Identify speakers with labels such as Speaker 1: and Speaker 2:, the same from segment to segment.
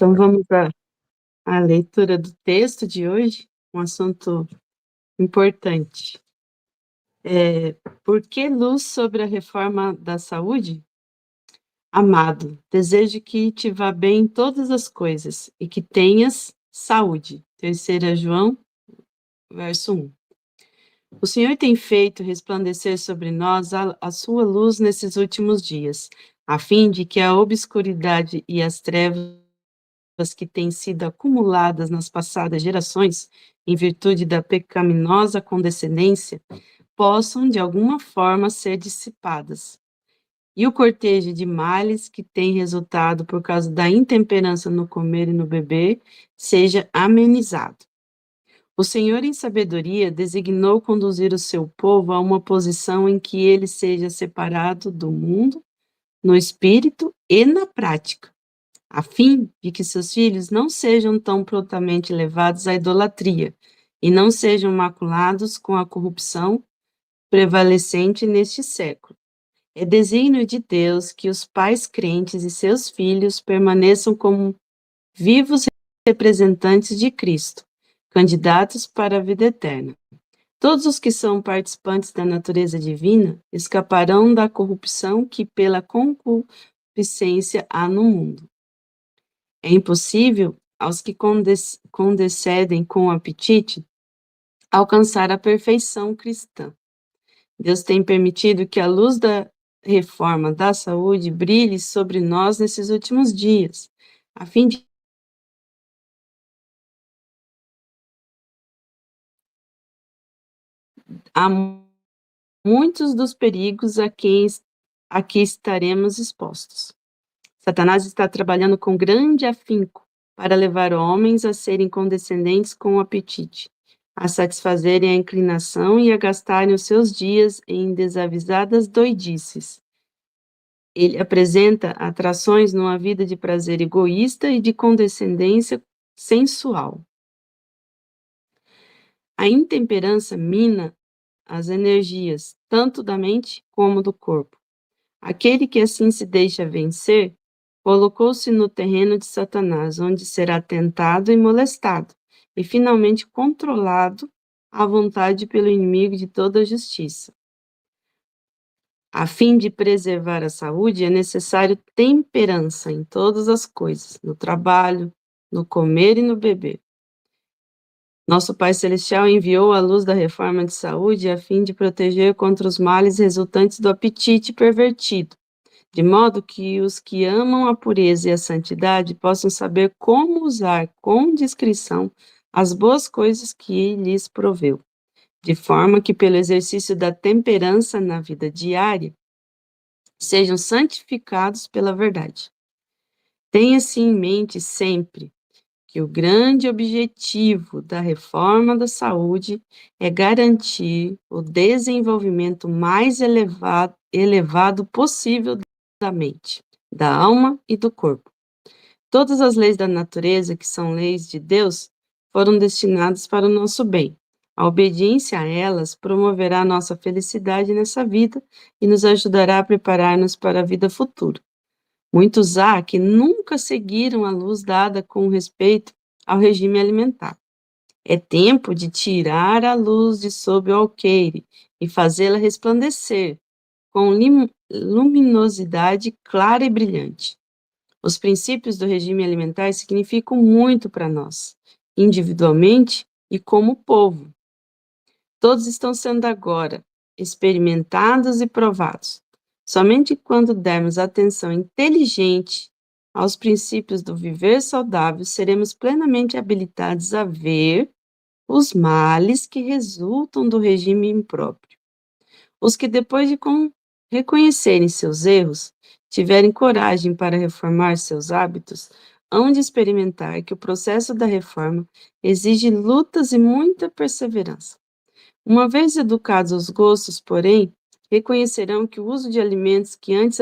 Speaker 1: Então vamos à leitura do texto de hoje, um assunto importante. Por que luz sobre a reforma da saúde? Amado, desejo que te vá bem em todas as coisas e que tenhas saúde. 3 João, verso 1. O Senhor tem feito resplandecer sobre nós a sua luz nesses últimos dias, a fim de que a obscuridade e as trevas que têm sido acumuladas nas passadas gerações, em virtude da pecaminosa condescendência, possam, de alguma forma, ser dissipadas. E o cortejo de males que tem resultado por causa da intemperança no comer e no beber seja amenizado. O Senhor, em sabedoria, designou conduzir o seu povo a uma posição em que ele seja separado do mundo, no espírito e na prática, a fim de que seus filhos não sejam tão prontamente levados à idolatria e não sejam maculados com a corrupção prevalecente neste século. É desígnio de Deus que os pais crentes e seus filhos permaneçam como vivos representantes de Cristo, candidatos para a vida eterna. Todos os que são participantes da natureza divina escaparão da corrupção que pela concupiscência há no mundo. É impossível aos que condescendem com apetite alcançar a perfeição cristã. Deus tem permitido que a luz da reforma da saúde brilhe sobre nós nesses últimos dias, a fim de há muitos dos perigos a que estaremos expostos. Satanás está trabalhando com grande afinco para levar homens a serem condescendentes com o apetite, a satisfazerem a inclinação e a gastarem os seus dias em desavisadas doidices. Ele apresenta atrações numa vida de prazer egoísta e de condescendência sensual. A intemperança mina as energias, tanto da mente como do corpo. Aquele que assim se deixa vencer, colocou-se no terreno de Satanás, onde será tentado e molestado, e finalmente controlado à vontade pelo inimigo de toda a justiça. A fim de preservar a saúde, é necessário temperança em todas as coisas, no trabalho, no comer e no beber. Nosso Pai Celestial enviou a luz da reforma de saúde a fim de proteger contra os males resultantes do apetite pervertido, de modo que os que amam a pureza e a santidade possam saber como usar com discrição as boas coisas que lhes proveu, de forma que, pelo exercício da temperança na vida diária, sejam santificados pela verdade. Tenha-se em mente sempre que o grande objetivo da reforma da saúde é garantir o desenvolvimento mais elevado possível da mente, da alma e do corpo. Todas as leis da natureza, que são leis de Deus, foram destinadas para o nosso bem. A obediência a elas promoverá nossa felicidade nessa vida e nos ajudará a preparar-nos para a vida futura. Muitos há que nunca seguiram a luz dada com respeito ao regime alimentar. É tempo de tirar a luz de sob o alqueire e fazê-la resplandecer com luminosidade clara e brilhante. Os princípios do regime alimentar significam muito para nós, individualmente e como povo. Todos estão sendo agora experimentados e provados. Somente quando dermos atenção inteligente aos princípios do viver saudável, seremos plenamente habilitados a ver os males que resultam do regime impróprio. Os que, depois de reconhecerem seus erros, tiverem coragem para reformar seus hábitos, hão de experimentar que o processo da reforma exige lutas e muita perseverança. Uma vez educados os gostos, porém, reconhecerão que o uso de alimentos que antes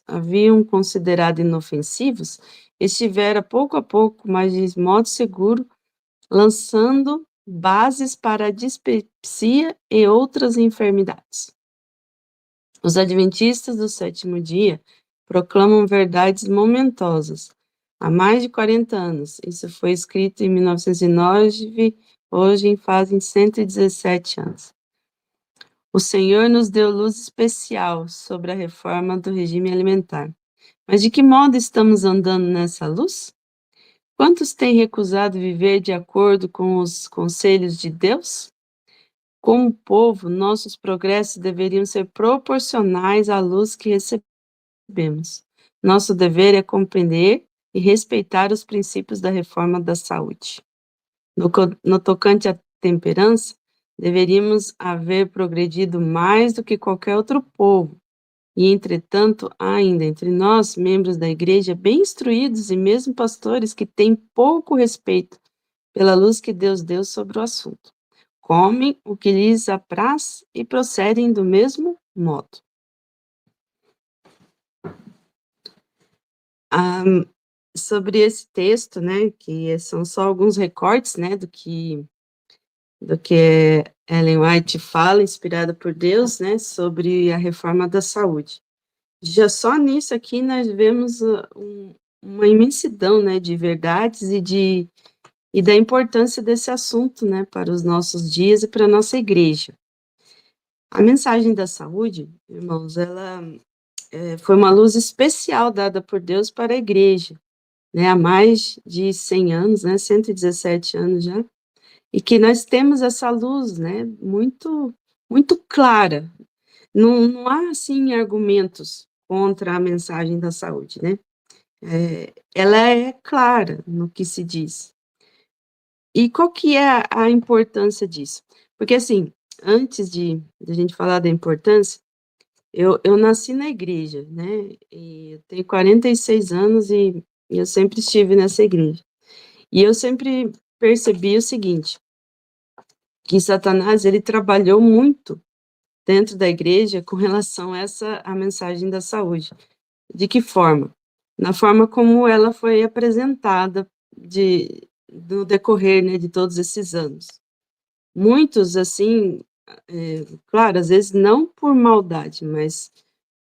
Speaker 1: haviam considerado inofensivos estivera pouco a pouco, mas de modo seguro, lançando bases para a dispepsia e outras enfermidades. Os adventistas do sétimo dia proclamam verdades momentosas, há mais de 40 anos. Isso foi escrito em 1909, hoje fazem 117 anos. O Senhor nos deu luz especial sobre a reforma do regime alimentar. Mas de que modo estamos andando nessa luz? Quantos têm recusado viver de acordo com os conselhos de Deus? Como povo, nossos progressos deveriam ser proporcionais à luz que recebemos. Nosso dever é compreender e respeitar os princípios da reforma da saúde. No tocante à temperança, deveríamos haver progredido mais do que qualquer outro povo. E, entretanto, há ainda entre nós, membros da igreja, bem instruídos e mesmo pastores que têm pouco respeito pela luz que Deus deu sobre o assunto. Comem o que lhes apraz e procedem do mesmo modo. Sobre esse texto, né, que são só alguns recortes, né, do que Ellen White fala, inspirada por Deus, né, sobre a reforma da saúde. Já só nisso aqui nós vemos uma imensidão, né, de verdades e da importância desse assunto, né, para os nossos dias e para a nossa igreja. A mensagem da saúde, irmãos, ela foi uma luz especial dada por Deus para a igreja, né, há mais de 100 anos, né, 117 anos já, e que nós temos essa luz, né, muito, muito clara. Não há, assim, argumentos contra a mensagem da saúde, né? Ela é clara no que se diz. E qual que é a importância disso? Porque, assim, antes de a gente falar da importância, eu nasci na igreja, né? E eu tenho 46 anos e eu sempre estive nessa igreja. E eu sempre percebi o seguinte, que Satanás, ele trabalhou muito dentro da igreja com relação a mensagem da saúde. De que forma? Na forma como ela foi apresentada no decorrer, né, de todos esses anos. Muitos, assim, claro, às vezes não por maldade, mas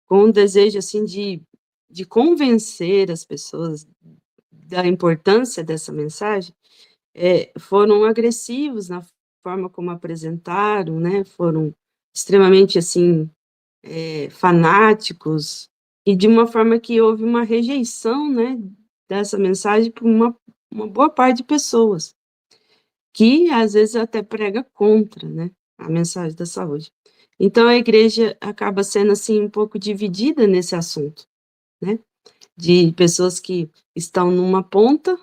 Speaker 1: com um desejo, assim, de convencer as pessoas da importância dessa mensagem, foram agressivos na forma como apresentaram, né, foram extremamente, assim, fanáticos, e de uma forma que houve uma rejeição, né, dessa mensagem por uma boa parte de pessoas, que às vezes até prega contra, né, a mensagem da saúde. Então a igreja acaba sendo, assim, um pouco dividida nesse assunto, né, de pessoas que estão numa ponta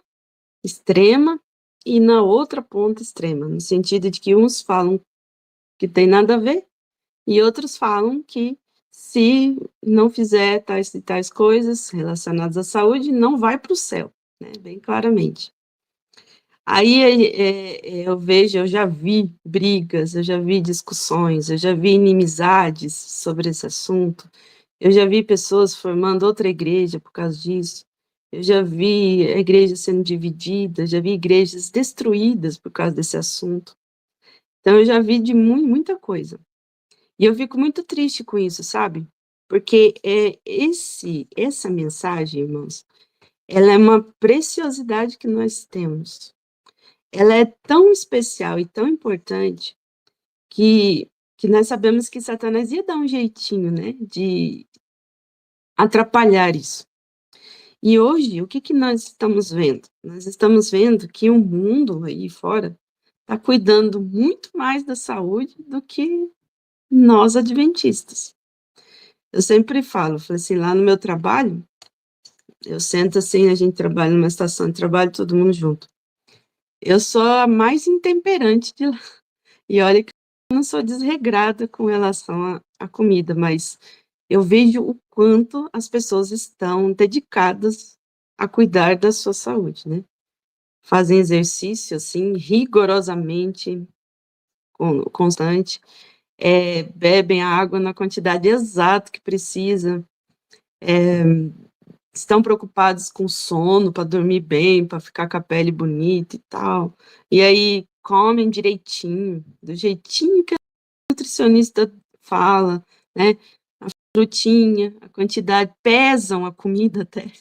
Speaker 1: extrema e na outra ponta extrema, no sentido de que uns falam que tem nada a ver e outros falam que se não fizer tais e tais coisas relacionadas à saúde, não vai para o céu, né, bem claramente. Aí eu vejo, eu já vi brigas, eu já vi discussões, eu já vi inimizades sobre esse assunto, eu já vi pessoas formando outra igreja por causa disso, eu já vi a igreja sendo dividida, já vi igrejas destruídas por causa desse assunto. Então eu já vi de muita coisa. E eu fico muito triste com isso, sabe? Porque essa mensagem, irmãos, ela é uma preciosidade que nós temos. Ela é tão especial e tão importante que nós sabemos que Satanás ia dar um jeitinho, né, de atrapalhar isso. E hoje, o que que nós estamos vendo? Nós estamos vendo que o mundo aí fora está cuidando muito mais da saúde do que nós adventistas. Eu sempre falo assim, lá no meu trabalho, eu sento assim, a gente trabalha numa estação de trabalho, todo mundo junto. Eu sou a mais intemperante de lá. E olha que eu não sou desregrada com relação à comida, mas eu vejo o quanto as pessoas estão dedicadas a cuidar da sua saúde, né? Fazem exercício, assim, rigorosamente, constante, bebem a água na quantidade exata que precisa, estão preocupados com sono, para dormir bem, para ficar com a pele bonita e tal. E aí comem direitinho, do jeitinho que a nutricionista fala, né? A frutinha, a quantidade, pesam a comida até.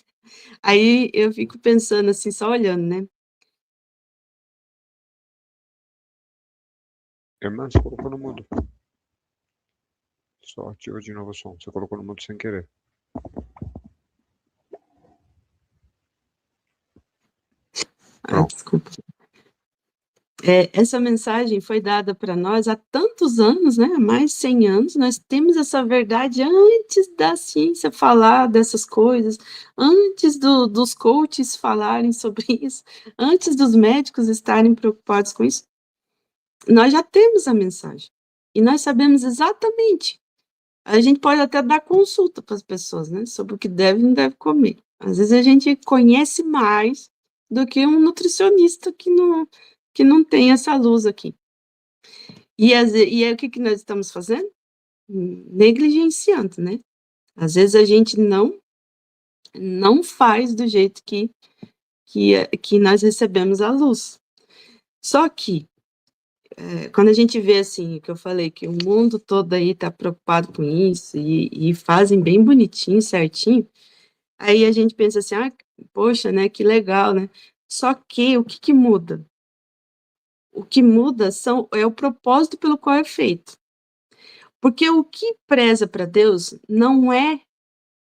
Speaker 1: Aí eu fico pensando assim, só olhando, né?
Speaker 2: Irmã, você colocou no mudo. Só ativa de novo o som. Você colocou no mudo sem querer. Pronto.
Speaker 1: Desculpa. Essa mensagem foi dada para nós há tantos anos, né? Há mais de 100 anos. Nós temos essa verdade antes da ciência falar dessas coisas, antes dos coaches falarem sobre isso, antes dos médicos estarem preocupados com isso. Nós já temos a mensagem e nós sabemos exatamente. A gente pode até dar consulta para as pessoas, né? Sobre o que deve e não deve comer. Às vezes a gente conhece mais do que um nutricionista que não tem essa luz aqui. E aí o que nós estamos fazendo? Negligenciando, né? Às vezes a gente não faz do jeito que nós recebemos a luz. Só que, quando a gente vê assim, que eu falei, que o mundo todo aí está preocupado com isso e fazem bem bonitinho, certinho, aí a gente pensa assim, poxa, né, que legal, né? Só que o que muda? O que muda é o propósito pelo qual é feito. Porque o que preza para Deus não é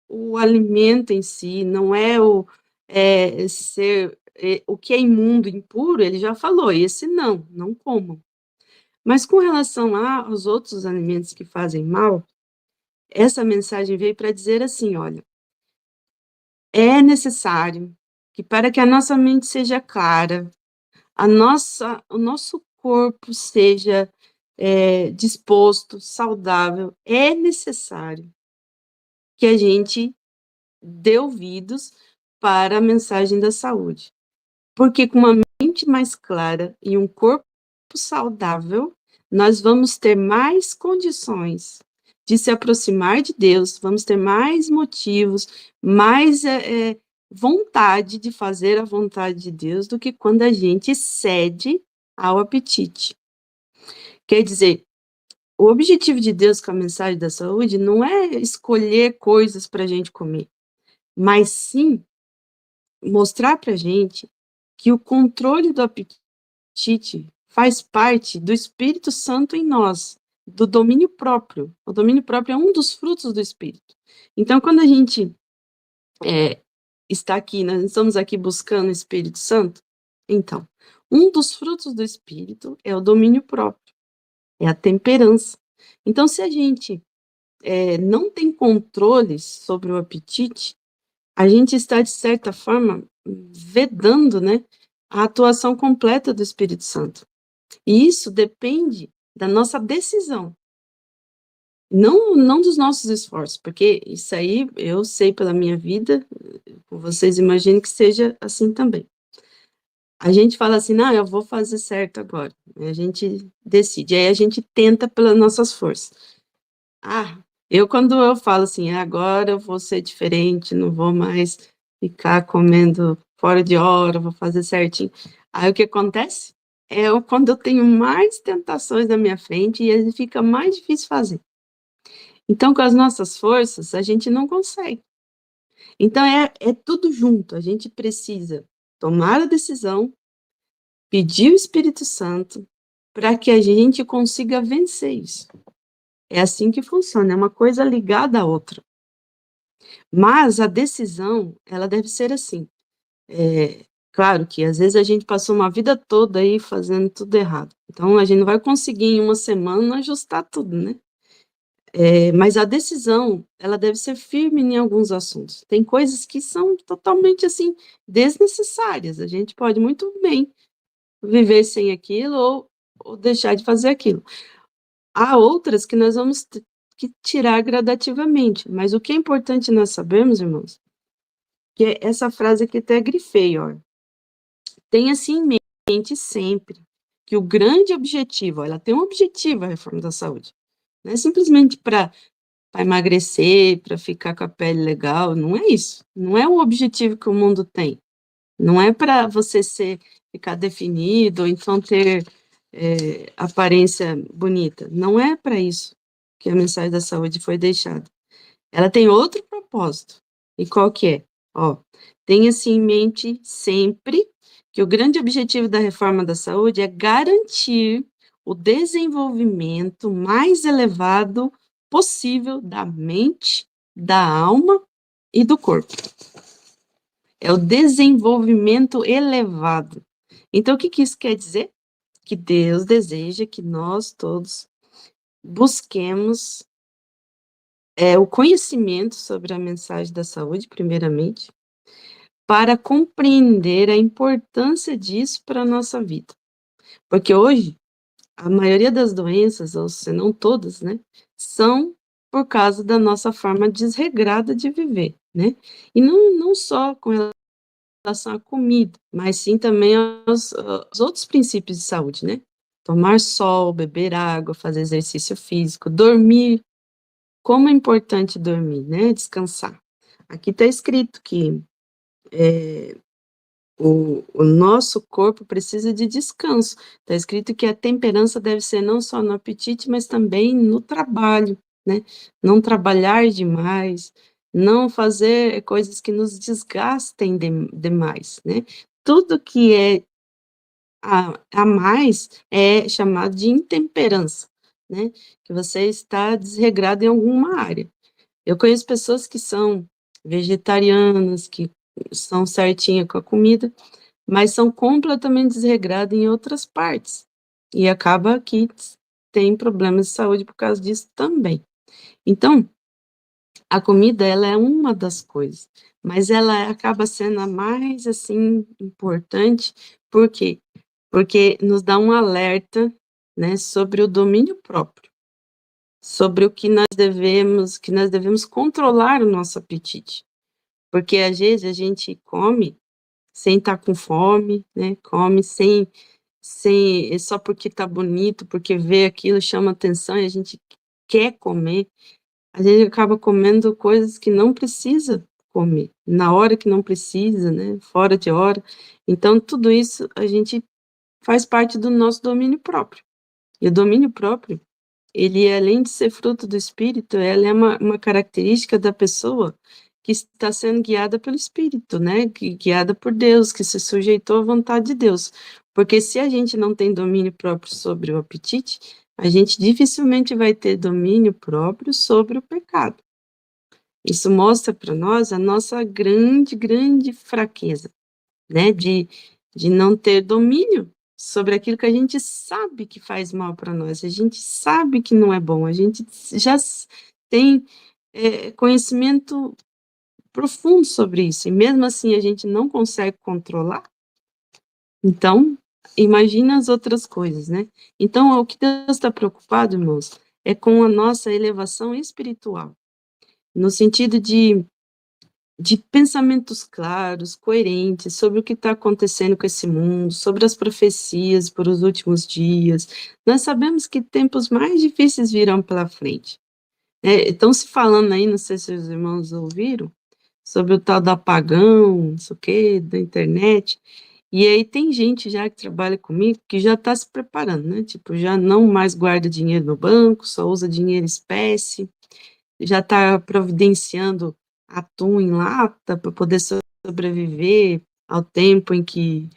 Speaker 1: o alimento em si, não é o que é imundo, impuro, ele já falou, esse não comam. Mas com relação aos outros alimentos que fazem mal, essa mensagem veio para dizer assim, olha, é necessário que para que a nossa mente seja clara, o nosso corpo seja disposto, saudável, é necessário que a gente dê ouvidos para a mensagem da saúde. Porque com uma mente mais clara e um corpo saudável, nós vamos ter mais condições de se aproximar de Deus, vamos ter mais motivos, mais vontade de fazer a vontade de Deus do que quando a gente cede ao apetite. Quer dizer, o objetivo de Deus com a mensagem da saúde não é escolher coisas para a gente comer, mas sim mostrar para a gente que o controle do apetite faz parte do Espírito Santo em nós, do domínio próprio. O domínio próprio é um dos frutos do Espírito. Então, quando a gente está aqui, nós estamos aqui buscando o Espírito Santo, então, um dos frutos do Espírito é o domínio próprio, é a temperança. Então, se a gente não tem controle sobre o apetite, a gente está, de certa forma, vedando, né, a atuação completa do Espírito Santo. E isso depende da nossa decisão, não dos nossos esforços, porque isso aí eu sei pela minha vida, vocês imaginem que seja assim também. A gente fala assim, não, eu vou fazer certo agora. A gente decide, aí a gente tenta pelas nossas forças. Quando eu falo assim, agora eu vou ser diferente, não vou mais ficar comendo fora de hora, vou fazer certinho. Aí o que acontece? Quando eu tenho mais tentações na minha frente e ele fica mais difícil fazer. Então, com as nossas forças, a gente não consegue. Então, é tudo junto. A gente precisa tomar a decisão, pedir o Espírito Santo, para que a gente consiga vencer isso. É assim que funciona, é uma coisa ligada à outra. Mas a decisão, ela deve ser assim. Claro que às vezes a gente passou uma vida toda aí fazendo tudo errado. Então a gente não vai conseguir em uma semana ajustar tudo, né? Mas a decisão, ela deve ser firme em alguns assuntos. Tem coisas que são totalmente assim desnecessárias. A gente pode muito bem viver sem aquilo ou deixar de fazer aquilo. Há outras que nós vamos que tirar gradativamente. Mas o que é importante nós sabermos, irmãos, que é essa frase que até grifei, ó. Tenha-se em mente sempre que o grande objetivo, ela tem um objetivo, a reforma da saúde. Não é simplesmente para emagrecer, para ficar com a pele legal, não é isso. Não é o objetivo que o mundo tem. Não é para você ficar definido, ou então ter aparência bonita. Não é para isso que a mensagem da saúde foi deixada. Ela tem outro propósito. E qual que é? Ó, tenha-se em mente sempre que o grande objetivo da reforma da saúde é garantir o desenvolvimento mais elevado possível da mente, da alma e do corpo. É o desenvolvimento elevado. Então, o que que isso quer dizer? Que Deus deseja que nós todos busquemos o conhecimento sobre a mensagem da saúde, primeiramente, para compreender a importância disso para a nossa vida. Porque hoje, a maioria das doenças, ou se não todas, né, são por causa da nossa forma desregrada de viver, né? E não só com relação à comida, mas sim também aos outros princípios de saúde, né? Tomar sol, beber água, fazer exercício físico, dormir. Como é importante dormir, né? Descansar. Aqui está escrito que o nosso corpo precisa de descanso. Está escrito que a temperança deve ser não só no apetite, mas também no trabalho, né? Não trabalhar demais, não fazer coisas que nos desgastem demais, né? Tudo que é a mais é chamado de intemperança, né? Que você está desregrado em alguma área. Eu conheço pessoas que são vegetarianas, que são certinhas com a comida, mas são completamente desregradas em outras partes. E acaba que tem problemas de saúde por causa disso também. Então, a comida, ela é uma das coisas, mas ela acaba sendo a mais, assim, importante, por quê? Porque nos dá um alerta, né, sobre o domínio próprio, sobre o que nós devemos controlar o nosso apetite. Porque às vezes a gente come sem estar com fome, né? Come sem só porque tá bonito, porque vê aquilo chama atenção e a gente quer comer. A gente acaba comendo coisas que não precisa comer, na hora que não precisa, né? Fora de hora. Então tudo isso a gente faz parte do nosso domínio próprio. E o domínio próprio, ele além de ser fruto do espírito, ela é uma característica da pessoa que está sendo guiada pelo espírito, né, guiada por Deus, que se sujeitou à vontade de Deus. Porque se a gente não tem domínio próprio sobre o apetite, a gente dificilmente vai ter domínio próprio sobre o pecado. Isso mostra para nós a nossa grande, grande fraqueza, né, de não ter domínio sobre aquilo que a gente sabe que faz mal para nós, a gente sabe que não é bom, a gente já tem conhecimento profundo sobre isso, e mesmo assim a gente não consegue controlar, então imagina as outras coisas, né? Então o que Deus está preocupado, irmãos, é com a nossa elevação espiritual, no sentido de pensamentos claros, coerentes sobre o que está acontecendo com esse mundo, sobre as profecias para os últimos dias. Nós sabemos que tempos mais difíceis virão pela frente. Estão se falando aí, não sei se os irmãos ouviram, sobre o tal do apagão, não sei o quê, da internet. E aí tem gente já que trabalha comigo que já está se preparando, né? Tipo, já não mais guarda dinheiro no banco, só usa dinheiro espécie, já está providenciando atum em lata para poder sobreviver ao tempo em que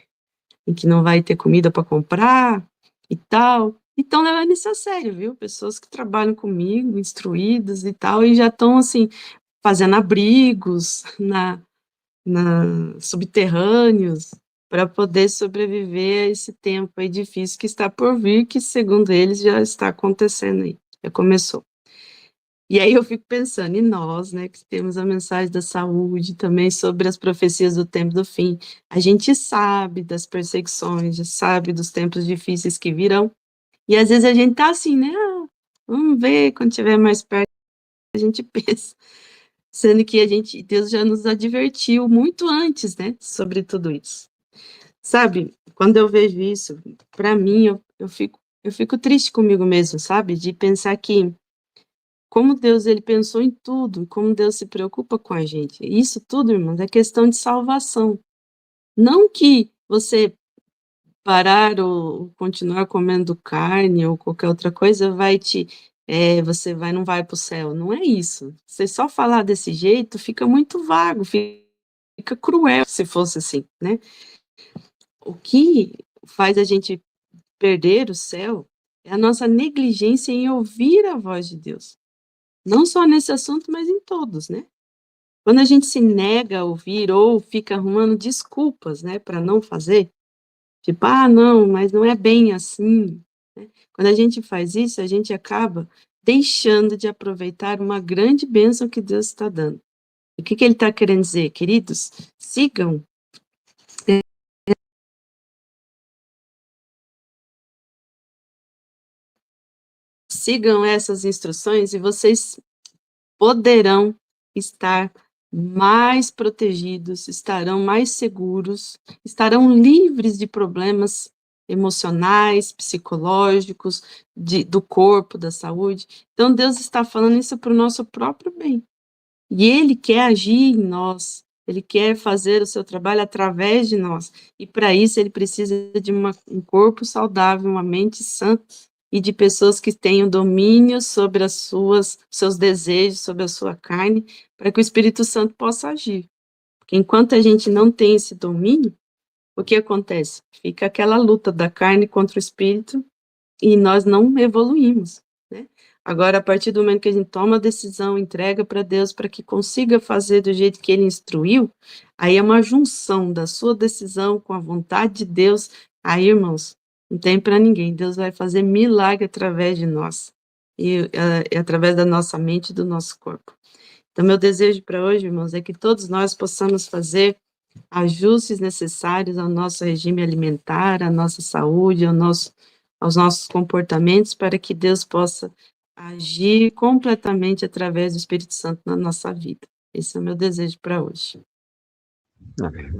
Speaker 1: não vai ter comida para comprar e tal. Então, levando isso a sério, viu? Pessoas que trabalham comigo, instruídas e tal, e já estão, assim, fazendo abrigos subterrâneos para poder sobreviver a esse tempo aí difícil que está por vir, que, segundo eles, já está acontecendo aí, já começou. E aí eu fico pensando, e nós, né, que temos a mensagem da saúde, também sobre as profecias do tempo do fim, a gente sabe das perseguições, já sabe dos tempos difíceis que virão, e às vezes a gente tá assim, né, vamos ver quando estiver mais perto, a gente pensa, sendo que Deus já nos advertiu muito antes, né, sobre tudo isso. Sabe, quando eu vejo isso, para mim, eu fico triste comigo mesmo, sabe, de pensar que como Deus ele pensou em tudo, como Deus se preocupa com a gente. Isso tudo, irmãos, é questão de salvação. Não que você parar ou continuar comendo carne ou qualquer outra coisa você não vai para o céu. Não é isso. Você só falar desse jeito fica muito vago, fica fica cruel se fosse assim, né? O que faz a gente perder o céu é a nossa negligência em ouvir a voz de Deus. Não só nesse assunto, mas em todos, né? Quando a gente se nega a ouvir ou fica arrumando desculpas, né, para não fazer, tipo, ah, não, mas não é bem assim, né? Quando a gente faz isso, a gente acaba deixando de aproveitar uma grande bênção que Deus está dando. O que ele está querendo dizer, queridos? Sigam essas instruções e vocês poderão estar mais protegidos, estarão mais seguros, estarão livres de problemas emocionais, psicológicos, do corpo, da saúde. Então, Deus está falando isso para o nosso próprio bem. E Ele quer agir em nós, Ele quer fazer o seu trabalho através de nós. E para isso, Ele precisa de um corpo saudável, uma mente sã e de pessoas que tenham domínio sobre seus desejos, sobre a sua carne, para que o Espírito Santo possa agir. Porque enquanto a gente não tem esse domínio, o que acontece? Fica aquela luta da carne contra o Espírito e nós não evoluímos, né? Agora, a partir do momento que a gente toma a decisão, entrega para Deus para que consiga fazer do jeito que Ele instruiu, aí é uma junção da sua decisão com a vontade de Deus. Aí, irmãos, não tem para ninguém. Deus vai fazer milagre através de nós e através da nossa mente e do nosso corpo. Então, meu desejo para hoje, irmãos, é que todos nós possamos fazer ajustes necessários ao nosso regime alimentar, à nossa saúde, aos nossos comportamentos, para que Deus possa agir completamente através do Espírito Santo na nossa vida. Esse é o meu desejo para hoje.
Speaker 2: Amém.